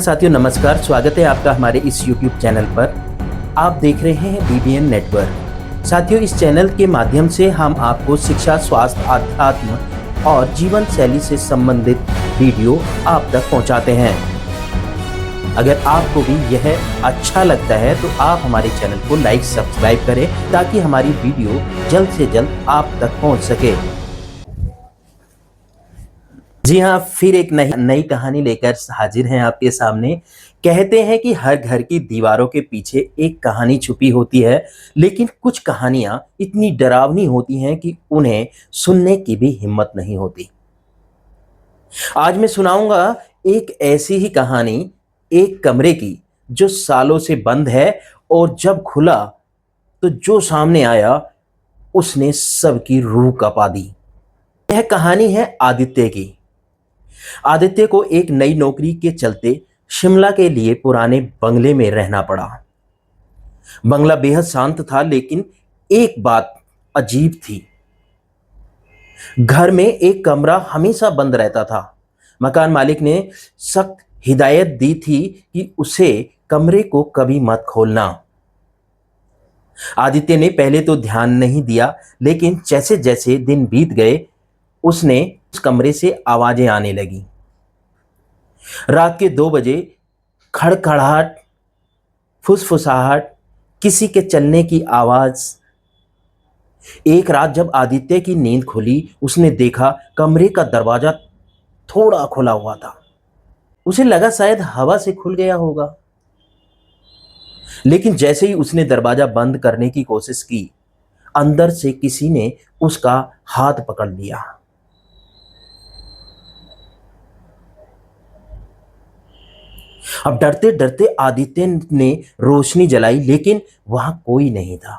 साथियों नमस्कार, स्वागत है आपका हमारे इस YouTube चैनल पर। आप देख रहे हैं BBN नेटवर्क। साथियों, इस चैनल के माध्यम से हम आपको शिक्षा, स्वास्थ्य, आध्यात्म और जीवन शैली से संबंधित वीडियो आप तक पहुंचाते हैं। अगर आपको भी यह अच्छा लगता है तो आप हमारे चैनल को लाइक, सब्सक्राइब करें ताकि हमारी वीडियो जल्द से जल्द आप तक पहुंच सके। जी हाँ, फिर एक नई कहानी लेकर हाजिर हैं आपके सामने। कहते हैं कि हर घर की दीवारों के पीछे एक कहानी छुपी होती है, लेकिन कुछ कहानियां इतनी डरावनी होती हैं कि उन्हें सुनने की भी हिम्मत नहीं होती। आज मैं सुनाऊंगा एक ऐसी ही कहानी, एक कमरे की जो सालों से बंद है और जब खुला तो जो सामने आया उसने सबकी रूह कपा दी। यह कहानी है आदित्य की। आदित्य को एक नई नौकरी के चलते शिमला के लिए पुराने बंगले में रहना पड़ा। बंगला बेहद शांत था, लेकिन एक बात अजीब थी। घर में एक कमरा हमेशा बंद रहता था। मकान मालिक ने सख्त हिदायत दी थी कि उसे कमरे को कभी मत खोलना। आदित्य ने पहले तो ध्यान नहीं दिया, लेकिन जैसे जैसे दिन बीत गए उसने उस कमरे से आवाजें आने लगी। रात के 2 बजे खड़खड़ाहट, फुसफुसाहट, किसी के चलने की आवाज। एक रात जब आदित्य की नींद खुली, उसने देखा कमरे का दरवाजा थोड़ा खुला हुआ था। उसे लगा शायद हवा से खुल गया होगा, लेकिन जैसे ही उसने दरवाजा बंद करने की कोशिश की, अंदर से किसी ने उसका हाथ पकड़ लिया। अब डरते डरते आदित्य ने रोशनी जलाई, लेकिन वहां कोई नहीं था।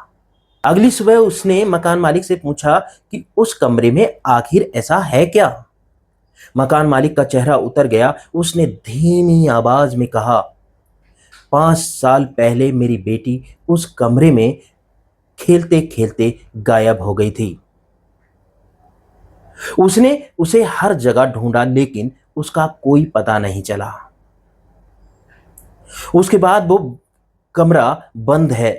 अगली सुबह उसने मकान मालिक से पूछा कि उस कमरे में आखिर ऐसा है क्या। मकान मालिक का चेहरा उतर गया। उसने धीमी आवाज में कहा, 5 साल पहले मेरी बेटी उस कमरे में खेलते खेलते गायब हो गई थी। उसने उसे हर जगह ढूंढा, लेकिन उसका कोई पता नहीं चला। उसके बाद वो कमरा बंद है,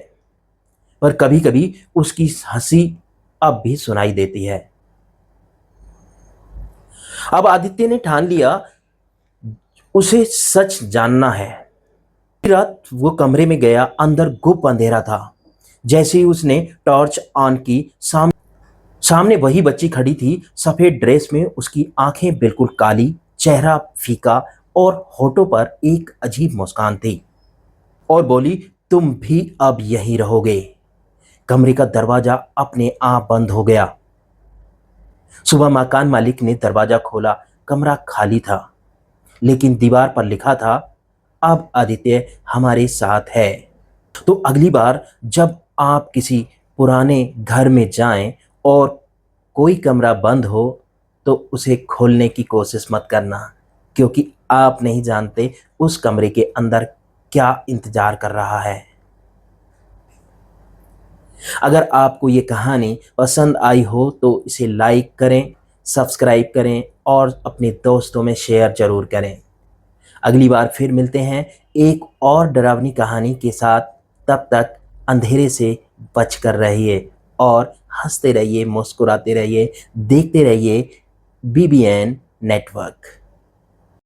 पर कभी कभी उसकी हंसी अब भी सुनाई देती है। अब आदित्य ने ठान लिया उसे सच जानना है। रात वो कमरे में गया। अंदर गुप्त अंधेरा था। जैसे ही उसने टॉर्च ऑन की, सामने वही बच्ची खड़ी थी, सफेद ड्रेस में। उसकी आंखें बिल्कुल काली, चेहरा फीका और होठों पर एक अजीब मुस्कान थी, और बोली, तुम भी अब यहीं रहोगे। कमरे का दरवाजा अपने आप बंद हो गया। सुबह मकान मालिक ने दरवाजा खोला। कमरा खाली था, लेकिन दीवार पर लिखा था, अब आदित्य हमारे साथ है। तो अगली बार जब आप किसी पुराने घर में जाएं और कोई कमरा बंद हो तो उसे खोलने की कोशिश मत करना, क्योंकि आप नहीं जानते उस कमरे के अंदर क्या इंतजार कर रहा है। अगर आपको ये कहानी पसंद आई हो तो इसे लाइक करें, सब्सक्राइब करें और अपने दोस्तों में शेयर जरूर करें। अगली बार फिर मिलते हैं एक और डरावनी कहानी के साथ। तब तक अंधेरे से बचकर रहिए और हंसते रहिए, मुस्कुराते रहिए, देखते रहिए BBN नेटवर्क।